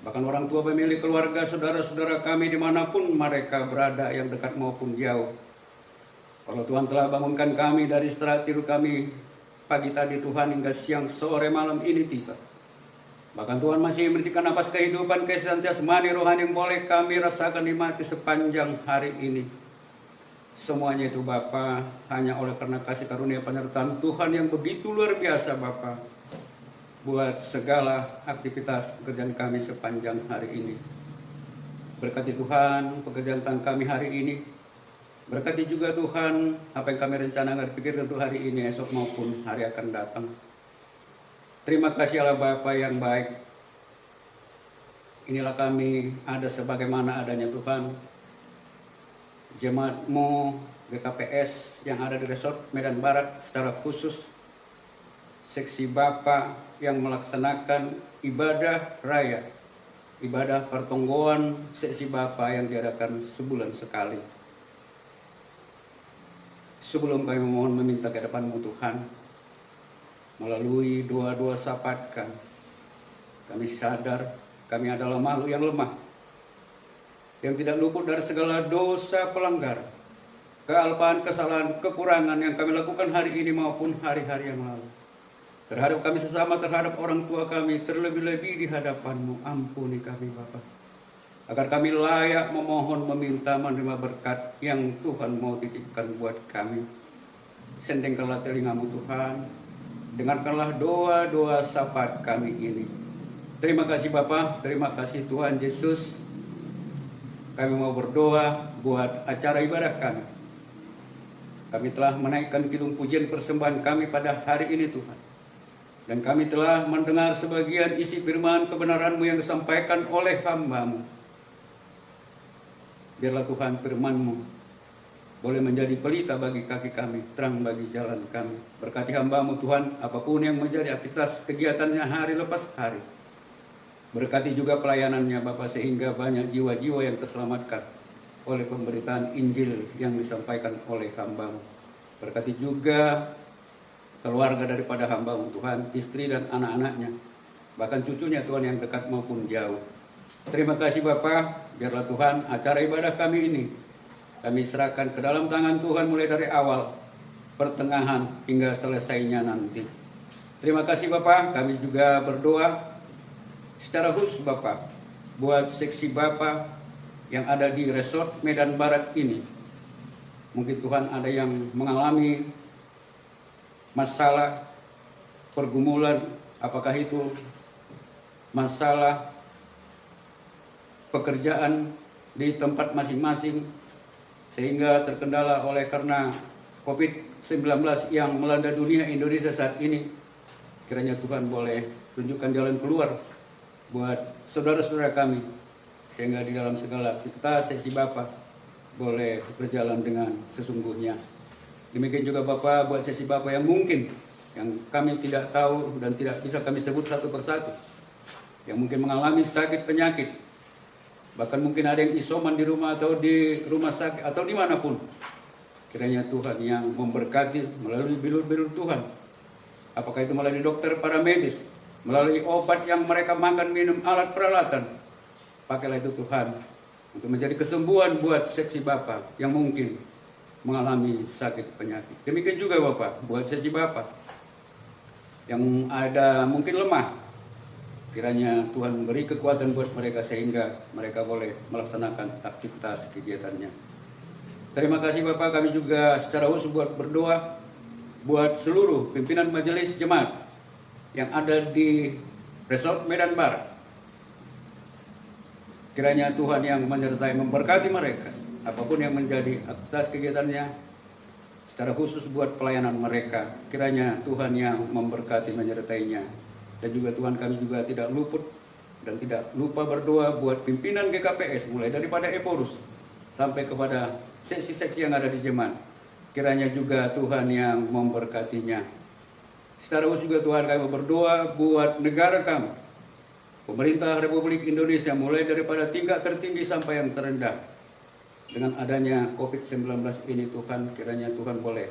Bahkan orang tua pemilik keluarga, saudara-saudara kami dimanapun mereka berada, yang dekat maupun jauh. Kalau Tuhan telah bangunkan kami dari istirahat tidur kami pagi tadi Tuhan hingga siang sore malam ini tiba. Bahkan Tuhan masih memberikan napas kehidupan, kesehatan jasmani rohani yang boleh kami rasakan nikmati sepanjang hari ini. Semuanya itu Bapa hanya oleh karena kasih karunia penyertaan Tuhan yang begitu luar biasa Bapa buat segala aktivitas pekerjaan kami sepanjang hari ini. Berkati Tuhan pekerjaan tangan kami hari ini. Berkati juga Tuhan apa yang kami rencanakan pikirkan untuk hari ini, esok maupun hari akan datang. Terima kasih Allah Bapa yang baik. Inilah kami ada sebagaimana adanya Tuhan. Jemaat-Mu GKPS yang ada di resort Medan Barat secara khusus. Seksi Bapa yang melaksanakan ibadah raya. Ibadah pertonggoan seksi Bapa yang diadakan sebulan sekali. Sebelum kami memohon meminta ke depan-Mu Tuhan, melalui doa-doa sapatkan, kami sadar kami adalah makhluk yang lemah, yang tidak luput dari segala dosa pelanggaran, kealpaan, kesalahan, kekurangan yang kami lakukan hari ini maupun hari-hari yang lalu. Terhadap kami sesama, terhadap orang tua kami, terlebih-lebih di hadapan-Mu, ampuni kami Bapa. Agar kami layak memohon, meminta, menerima berkat yang Tuhan mau titipkan buat kami. Sendengkanlah telinga-Mu Tuhan, dengarkanlah doa-doa syafaat kami ini. Terima kasih Bapa, terima kasih Tuhan Yesus. Kami mau berdoa buat acara ibadah kami. Kami telah menaikkan kidung pujian persembahan kami pada hari ini Tuhan. Dan kami telah mendengar sebagian isi firman kebenaran-Mu yang disampaikan oleh hamba-Mu. Biarlah Tuhan firman-Mu boleh menjadi pelita bagi kaki kami, terang bagi jalan kami. Berkati hamba-Mu Tuhan, apapun yang menjadi aktivitas kegiatannya hari lepas hari. Berkati juga pelayanannya Bapa sehingga banyak jiwa-jiwa yang terselamatkan oleh pemberitaan Injil yang disampaikan oleh hamba-Mu. Berkati juga keluarga daripada hamba-Mu Tuhan, istri dan anak-anaknya, bahkan cucunya Tuhan yang dekat maupun jauh. Terima kasih Bapa, biarlah Tuhan acara ibadah kami ini kami serahkan ke dalam tangan Tuhan mulai dari awal, pertengahan hingga selesainya nanti. Terima kasih Bapa, kami juga berdoa secara khusus Bapa buat seksi Bapa yang ada di resort Medan Barat ini. Mungkin Tuhan ada yang mengalami masalah pergumulan, apakah itu masalah pekerjaan di tempat masing-masing sehingga terkendala oleh karena COVID-19 yang melanda dunia Indonesia saat ini. Kiranya Tuhan boleh tunjukkan jalan keluar buat saudara-saudara kami sehingga di dalam segala aktivitas seksi Bapa boleh berjalan dengan sesungguhnya. Demikian juga Bapa buat seksi Bapa yang mungkin yang kami tidak tahu dan tidak bisa kami sebut satu persatu, yang mungkin mengalami sakit penyakit, bahkan mungkin ada yang isoman di rumah atau di rumah sakit atau dimanapun. Kiranya Tuhan yang memberkati melalui bilur-bilur Tuhan. Apakah itu melalui dokter, para medis, melalui obat yang mereka makan, minum, alat peralatan. Pakailah itu Tuhan untuk menjadi kesembuhan buat seksi Bapa yang mungkin mengalami sakit penyakit. Demikian juga Bapak buat seksi Bapa yang ada mungkin lemah. Kiranya Tuhan beri kekuatan buat mereka sehingga mereka boleh melaksanakan aktivitas kegiatannya. Terima kasih Bapak, kami juga secara khusus buat berdoa buat seluruh pimpinan majelis jemaat yang ada di resort Medan Barat. Kiranya Tuhan yang menyertai memberkati mereka, apapun yang menjadi aktivitas kegiatannya, secara khusus buat pelayanan mereka. Kiranya Tuhan yang memberkati menyertainya. Dan juga Tuhan kami juga tidak luput dan tidak lupa berdoa buat pimpinan GKPS mulai daripada Eporus sampai kepada seksi-seksi yang ada di jemaat. Kiranya juga Tuhan yang memberkatinya. Secara khusus juga Tuhan kami berdoa buat negara kami, pemerintah Republik Indonesia, mulai daripada tingkat tertinggi sampai yang terendah. Dengan adanya COVID-19 ini Tuhan, kiranya Tuhan boleh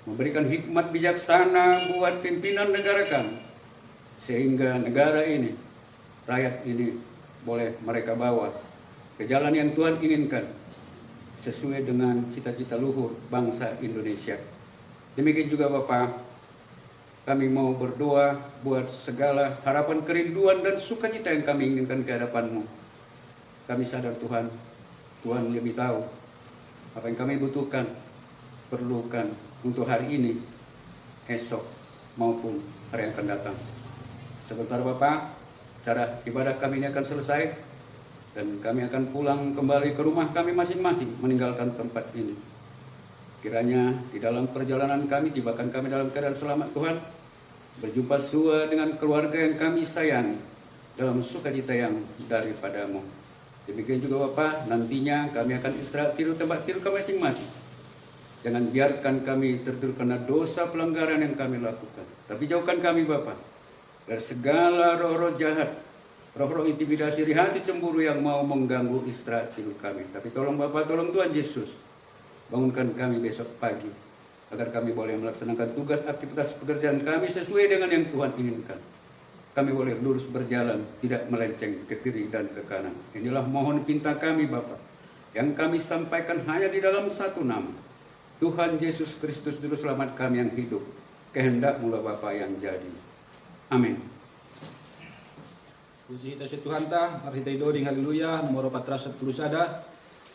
memberikan hikmat bijaksana buat pimpinan negara kami, sehingga negara ini, rakyat ini boleh mereka bawa ke jalan yang Tuhan inginkan, sesuai dengan cita-cita luhur bangsa Indonesia. Demikian juga Bapak, kami mau berdoa buat segala harapan, kerinduan, dan sukacita yang kami inginkan ke hadapan-Mu. Kami sadar Tuhan, Tuhan lebih tahu apa yang kami butuhkan, perlukan untuk hari ini, esok, maupun hari yang akan datang. Sebentar Bapak, cara ibadah kami ini akan selesai, dan kami akan pulang kembali ke rumah kami masing-masing, meninggalkan tempat ini. Kiranya di dalam perjalanan kami, tibakan kami dalam keadaan selamat Tuhan, berjumpa sua dengan keluarga yang kami sayangi, dalam sukacita yang daripada-Mu. Demikian juga Bapak, nantinya kami akan istirahat tidur tempat tidur kami masing-masing. Jangan biarkan kami tertidur karena dosa pelanggaran yang kami lakukan, tapi jauhkan kami Bapak dari segala roh-roh jahat, roh-roh intimidasi, iri hati, cemburu yang mau mengganggu istirahat tidur kami. Tapi tolong Bapak, tolong Tuhan Yesus, bangunkan kami besok pagi, agar kami boleh melaksanakan tugas aktivitas pekerjaan kami sesuai dengan yang Tuhan inginkan. Kami boleh lurus berjalan, tidak melenceng ke kiri dan ke kanan. Inilah mohon pinta kami Bapa, yang kami sampaikan hanya di dalam satu nama, Tuhan Yesus Kristus Juru Selamat kami yang hidup. Kehendak-Mu Bapa yang jadi. Amin. Puji kita Tuhan ta, marhita idoding haleluya, nomor 410 sada,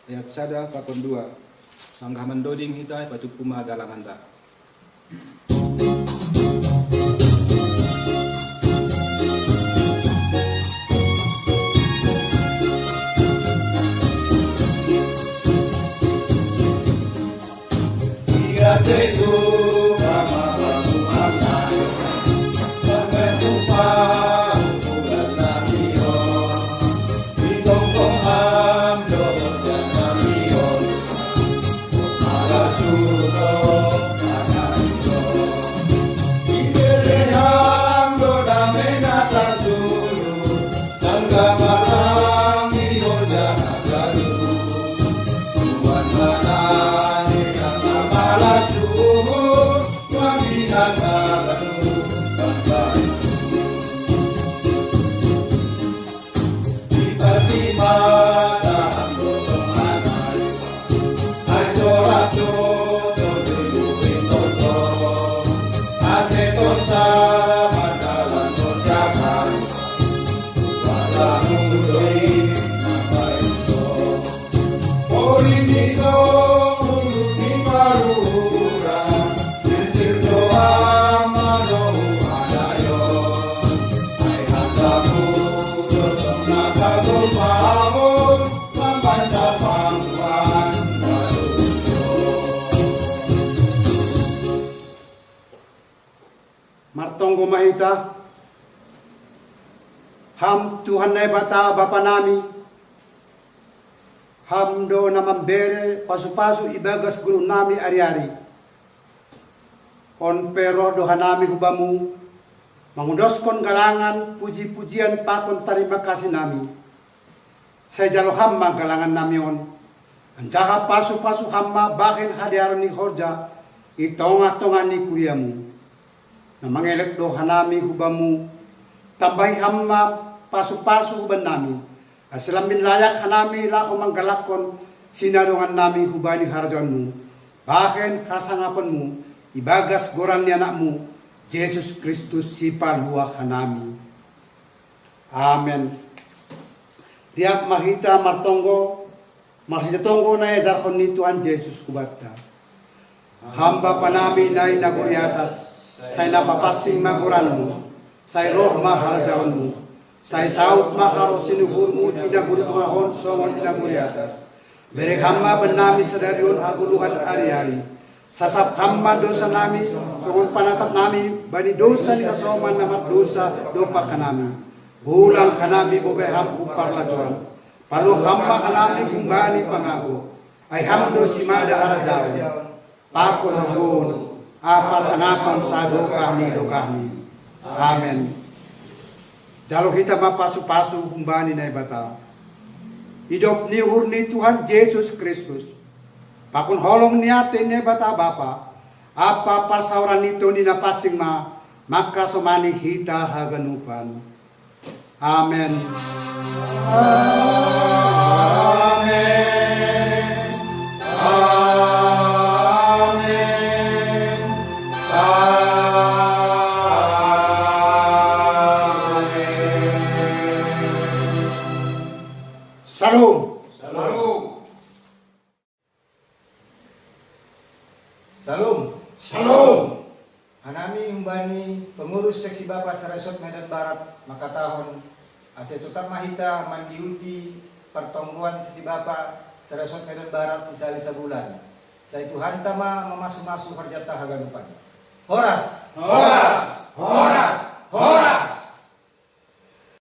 ayat sada pakon 2. Sanggah mendoding hita pacukuma galangan ta. Martonggo mahita, ham Tuhan na bata bapa nami, ham do na mambere pasu-pasu ibagas guru nami ari-ari. On pero do hanami hubamu, mangudoskon galangan puji-pujian pakon terima kasih nami. Saya jalo hamma galangan nami on, anjaha pasu-pasu hamma bahin hadiaran ni horja, itonga-tonga ni kuyamu. Na mangelek do hanami hubamu, tambahi hamma pasu-pasu huban nami. Asilamin layak hanami lako manggalakon sinadongan nami hubani harajanmu. Bahkan kasangapanmu, ibagas goran ni anakmu, Yesus Kristus si paluah hanami. Amen. Diak mahita martonggo, mahita tonggo na edarkon ni Tuhan Yesus kubata. Hamba panami na inaguri atas, saya napapasing maguranmu, saya roh maharajawanmu, saya saut maharo sinuhurmu, tidak guru tuhahon, songon inaguri atas. Berek hamba benami sedarion aguluhan ari-ari. Sasap hamba dosa nami, songon panasap nami, bani dosa ni kasoman namat dosa, dopa kanami. Bulang kanami bobe ham upar lajuan. Palu hamba kanami kumbani pangaku. Ay hamdo simada harajawan. Pakon hagon. apa sangapan sago kami do kami. Amen. Jalo kita mapasu-pasu humbani na ibata. Hidup ni urni Tuhan Yesus Kristus. Pakun holong niatin ni bata Bapa. Apa parsauran nito ni napasing maka somani hita haganupan. Amen. Salam. Salam. Salam. Hanami humbani pengurus seksi Bapa Saresot Medan Barat maka tahun ase tetap mahita mandiuti pertongguan seksi Bapa Saresot Medan Barat sisa bulan. Saya Tuhan tama memasu-masu harjata hagadupan. Horas.